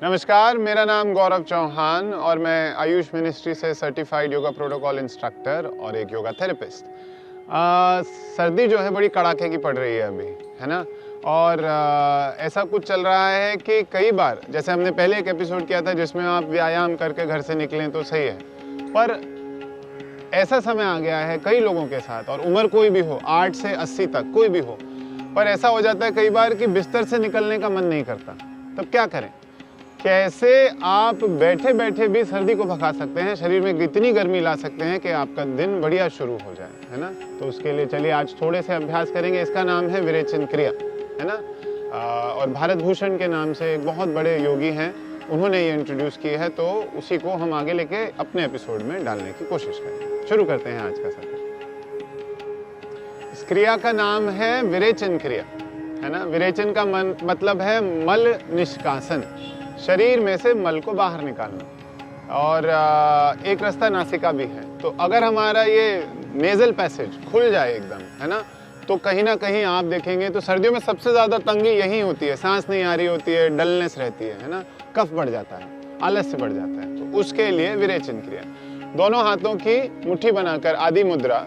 नमस्कार, मेरा नाम गौरव चौहान और मैं आयुष मिनिस्ट्री से सर्टिफाइड योगा प्रोटोकॉल इंस्ट्रक्टर और एक योगा थेरेपिस्ट। सर्दी जो है बड़ी कड़ाके की पड़ रही है अभी, है ना। और ऐसा कुछ चल रहा है कि कई बार, जैसे हमने पहले एक एपिसोड किया था जिसमें आप व्यायाम करके घर से निकलें तो सही है, पर ऐसा समय आ गया है कई लोगों के साथ, और उम्र कोई भी हो, 8 से 80 तक कोई भी हो, पर ऐसा हो जाता है कई बार कि बिस्तर से निकलने का मन नहीं करता। तब क्या करें? कैसे आप बैठे बैठे भी सर्दी को भगा सकते हैं, शरीर में इतनी गर्मी ला सकते हैं कि आपका दिन बढ़िया शुरू हो जाए, है ना। तो उसके लिए चलिए आज थोड़े से अभ्यास करेंगे। इसका नाम है विरेचन क्रिया, है ना। और भारत भूषण के नाम से एक बहुत बड़े योगी हैं, उन्होंने ये इंट्रोड्यूस की है, तो उसी को हम आगे लेके अपने एपिसोड में डालने की कोशिश करेंगे। शुरू करते हैं आज का सफर। इस क्रिया का नाम है विरेचन क्रिया, है ना। विरेचन का मतलब है मल निष्कासन, शरीर में से मल को बाहर निकालना। और एक रास्ता नासिका भी है। तो अगर हमारा ये नेजल पैसेज खुल जाए एकदम, है ना, तो कहीं ना कहीं आप देखेंगे तो सर्दियों में सबसे ज्यादा तंगी यही होती है, सांस नहीं आ रही होती है, डलनेस रहती है ना, कफ बढ़ जाता है, आलस्य बढ़ जाता है। तो उसके लिए विरेचन क्रिया, दोनों हाथों की मुट्ठी बनाकर आदि मुद्रा,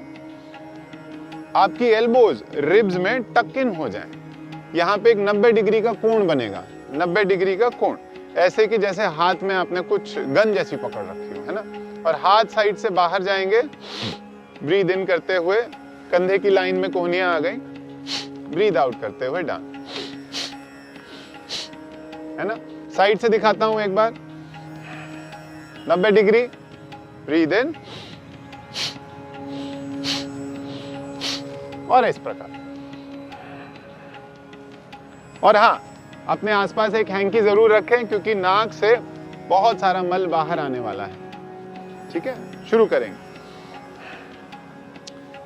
आपकी एल्बोज रिब्स में टक इन हो जाए। यहाँ पे एक 90 डिग्री का कोण बनेगा, 90 डिग्री का कोण, ऐसे कि जैसे हाथ में आपने कुछ गन जैसी पकड़ रखी हो, है ना। और हाथ साइड से बाहर जाएंगे, ब्रीद इन करते हुए कंधे की लाइन में कोहनियां आ गई, ब्रीद आउट करते हुए डाउन, है ना। साइड से दिखाता हूं एक बार, 90 डिग्री, ब्रीद इन, और इस प्रकार। और हाँ, अपने आसपास एक हैंकी जरूर रखें, क्योंकि नाक से बहुत सारा मल बाहर आने वाला है। ठीक है, शुरू करेंगे।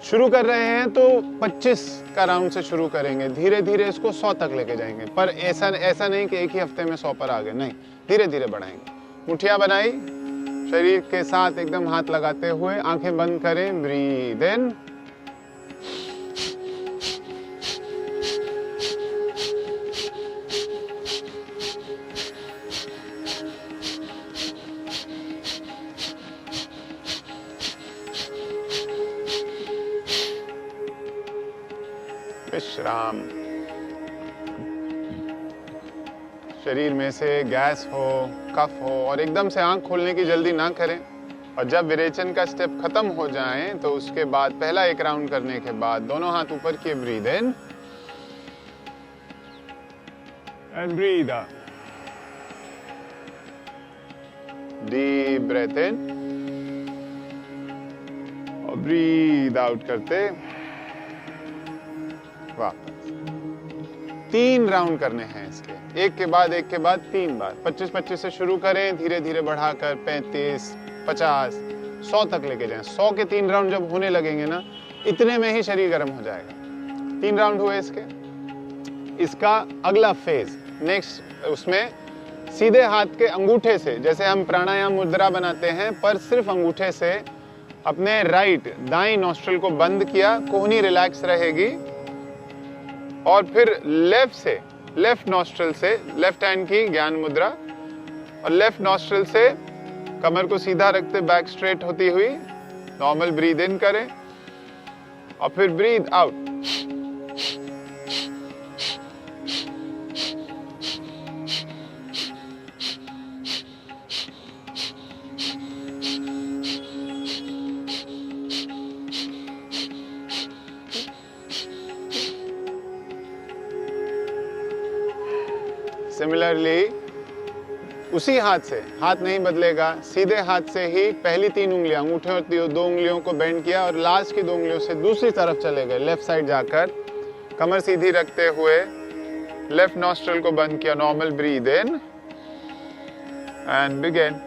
शुरू कर रहे हैं तो 25 का राउंड से शुरू करेंगे, धीरे धीरे इसको 100 तक लेके जाएंगे। पर ऐसा नहीं कि एक ही हफ्ते में 100 पर आ गए, नहीं, धीरे धीरे बढ़ाएंगे। मुठ्ठियां बनाई, शरीर के साथ एकदम हाथ लगाते हुए, आंखें बंद करें, ब्रीद इन, विश्राम। शरीर में से गैस हो, कफ हो, और एकदम से आंख खोलने की जल्दी ना करें। और जब विरेचन का स्टेप खत्म हो जाए तो उसके बाद पहला एक राउंड करने के बाद दोनों हाथ ऊपर किए, breathe in and breathe out, deep breath in और ब्रीद आउट करते वापस। 3 राउंड करने हैं इसके, एक के बाद 3 बार। 25-25 से शुरू करें, धीरे धीरे बढ़ाकर 35, 50, 100 तक लेके जाएं। 100 के 3 राउंड जब होने लगेंगे ना, इतने में ही शरीर गर्म हो जाएगा। 3 राउंड हुए इसके। इसका अगला फेज नेक्स्ट, उसमें सीधे हाथ के अंगूठे से, जैसे हम प्राणायाम मुद्रा बनाते हैं, पर सिर्फ अंगूठे से अपने राइट दाईं नॉस्ट्रिल को बंद किया, कोहनी रिलैक्स रहेगी, और फिर लेफ्ट नॉस्ट्रिल से, लेफ्ट हैंड की ज्ञान मुद्रा, और लेफ्ट नॉस्ट्रिल से कमर को सीधा रखते बैक स्ट्रेट होती हुई नॉर्मल ब्रीद इन करें, और फिर ब्रीद आउट। सिमिलरली उसी हाथ से, हाथ नहीं बदलेगा, सीधे हाथ से ही पहली 3 उंगलियां, अंगूठे और 2 उंगलियों को बेंड किया, और लास्ट की 2 उंगलियों से दूसरी तरफ चले गए, लेफ्ट साइड जाकर कमर सीधी रखते हुए लेफ्ट नॉस्ट्रिल को बंद किया, normal breathe in and begin.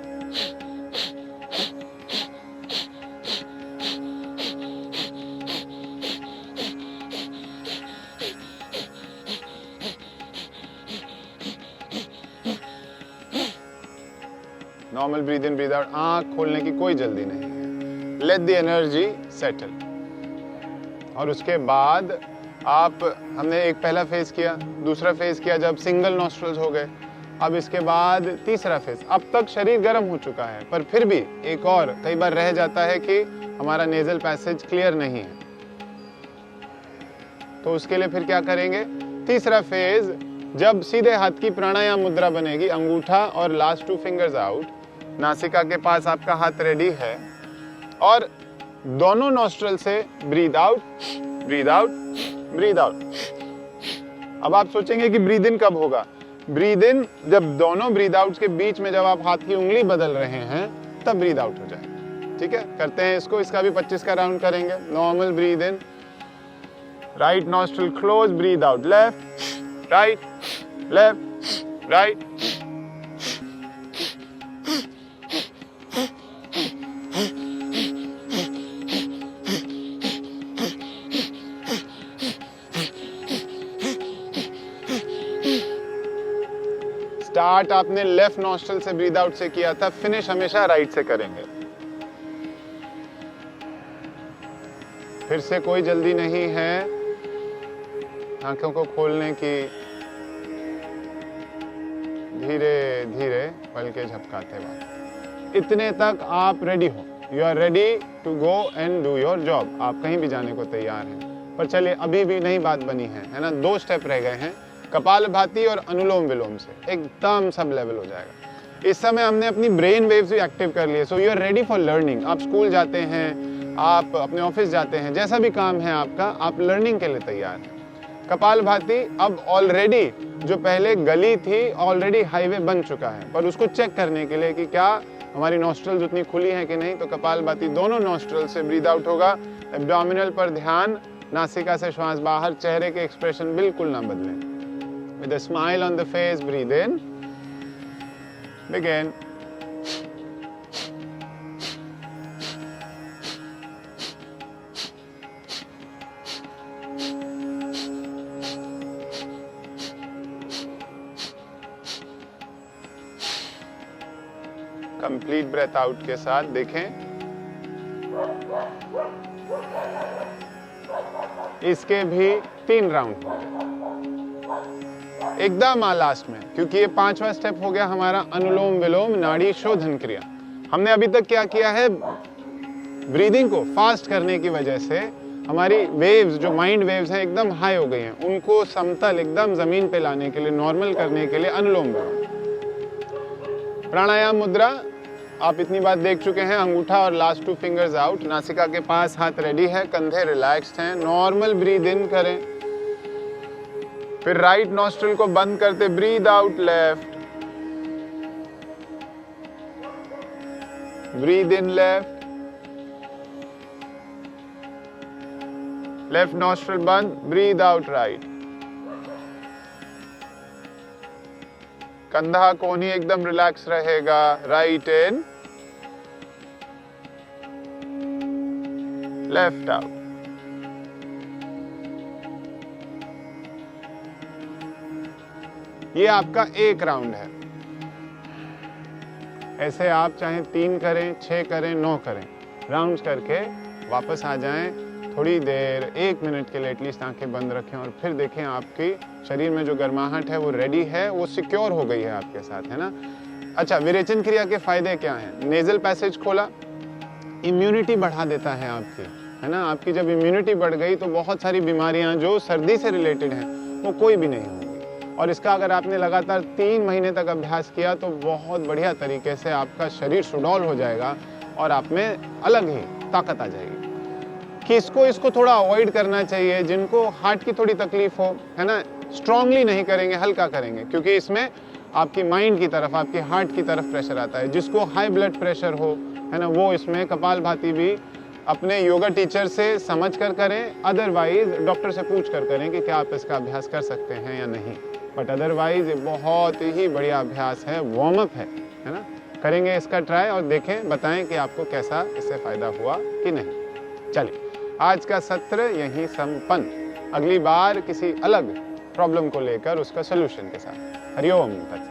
Normal breathe in, breathe out, आंख खोलने की कोई जल्दी नहीं है। Let the energy settle. और उसके बाद हमने एक पहला फेज किया, दूसरा फेज किया जब सिंगल नॉस्ट्रल्स हो गए, अब इसके बाद तीसरा फेज। अब तक शरीर गर्म हो चुका है, पर फिर भी एक और कई बार रह जाता है कि हमारा नेजल पैसेज क्लियर नहीं है, तो उसके लिए फिर क्या करेंगे? तीसरा फेज, जब सीधे हाथ की प्राणायाम मुद्रा बनेगी, अंगूठा और लास्ट 2 फिंगर्स आउट, नासिका के पास आपका हाथ रेडी है, और दोनों नॉस्ट्रल से breathe out, breathe out, breathe out. अब आप सोचेंगे कि ब्रीद इन कब होगा? ब्रीद इन जब दोनों ब्रीद आउट के बीच में जब आप हाथ की उंगली बदल रहे हैं, तब ब्रीद आउट हो जाए। ठीक है, करते हैं इसको। इसका भी 25 का राउंड करेंगे। Normal breathe in, right nostril close, breathe out, left right, left right, start आपने लेफ्ट नॉस्ट्रल से ब्रीद आउट से किया था, फिनिश हमेशा राइट से करेंगे। फिर से कोई जल्दी नहीं है आंखों को खोलने की, धीरे धीरे पलके झपकाते वक्त। इतने तक आप रेडी हो, you are ready to go and do your job. आप कहीं भी जाने को तैयार हैं। पर चलिए, अभी भी नहीं बात बनी है ना? 2 स्टेप रह गए हैं, कपालभाति और अनुलोम विलोम से एकदम सब लेवल हो जाएगा। इस समय हमने अपनी ब्रेन वेव्स भी एक्टिव कर लिए, so you are ready for learning. आप स्कूल जाते हैं, आप अपने ऑफिस जाते हैं, जैसा भी काम है आपका, आप लर्निंग के लिए तैयार हैं। कपालभाति अब ऑलरेडी जो पहले गली थी, ऑलरेडी हाईवे बन चुका है, पर उसको चेक करने के लिए कि क्या हमारी नॉस्ट्रल्स उतनी खुली हैं कि नहीं, तो कपालभाति दोनों नॉस्ट्रल से ब्रीद आउट होगा। एब्डोमिनल पर ध्यान, नासिका से श्वास बाहर, चेहरे के एक्सप्रेशन बिल्कुल ना बदलें। With a smile on the face, breathe in. Begin. Complete breath out के साथ देखें। इसके भी 3 राउंड होंगे एकदम लास्ट में, क्योंकि ये 5वां स्टेप हो गया हमारा अनुलोम विलोम नाड़ी शोधन क्रिया। हमने अभी तक क्या किया है? ब्रीदिंग को फास्ट करने की वजह से हमारी वेव्स, जो माइंड वेव्स हैं, एकदम हाई हो गई हैं। उनको समतल एकदम जमीन पे लाने के लिए, नॉर्मल करने के लिए अनुलोम विलोम। प्राणायाम मुद्रा आप इतनी बात देख चुके हैं। अंगूठा और लास्ट 2 फिंगर्स आउट, नासिका के पास हाथ रेडी है, कंधे रिलैक्स्ड हैं। नॉर्मल ब्रीद इन करें, फिर राइट नॉस्ट्रल को बंद करते breathe out left, breathe in left, left nostril बंद, ब्रीद आउट राइट। कंधा कोहनी एकदम रिलैक्स रहेगा, राइट इन, लेफ्ट आउट। ये आपका 1 राउंड है। ऐसे आप चाहे 3 करें, 6 करें, 9 करें, राउंड्स करके वापस आ जाएं। थोड़ी देर 1 मिनट के लिए एटलीस्ट आंखें बंद रखें और फिर देखें आपकी शरीर में जो गर्माहट है वो रेडी है, वो सिक्योर हो गई है आपके साथ, है ना? अच्छा, विरेचन क्रिया के फायदे क्या हैं? नेजल पैसेज खोला, इम्यूनिटी बढ़ा देता है आपकी, है ना? आपकी जब इम्यूनिटी बढ़ गई तो बहुत सारी बीमारियां जो सर्दी से रिलेटेड हैं वो कोई भी नहीं होंगी। और इसका अगर आपने लगातार 3 महीने तक अभ्यास किया तो बहुत बढ़िया तरीके से आपका शरीर सुडौल हो जाएगा और आप में अलग ही ताकत आ जाएगी। किसको इसको थोड़ा अवॉइड करना चाहिए? जिनको हार्ट की थोड़ी तकलीफ हो, है ना? स्ट्रांगली नहीं करेंगे, हल्का करेंगे, क्योंकि इसमें आपकी माइंड की तरफ, आपकी हार्ट की तरफ प्रेशर आता है। जिसको हाई ब्लड प्रेशर हो, है ना, वो इसमें कपालभाति भी अपने योगा टीचर से समझ कर करें, अदरवाइज डॉक्टर से पूछ कर करें कि क्या आप इसका अभ्यास कर सकते हैं या नहीं। बट अदरवाइज ये बहुत ही बढ़िया अभ्यास है, वार्म अप है ना? करेंगे इसका ट्राई और देखें, बताएं कि आपको कैसा इससे फायदा हुआ कि नहीं। चलिए, आज का सत्र यहीं संपन्न। अगली बार किसी अलग प्रॉब्लम को लेकर उसका सलूशन के साथ। हरिओम तत्सत।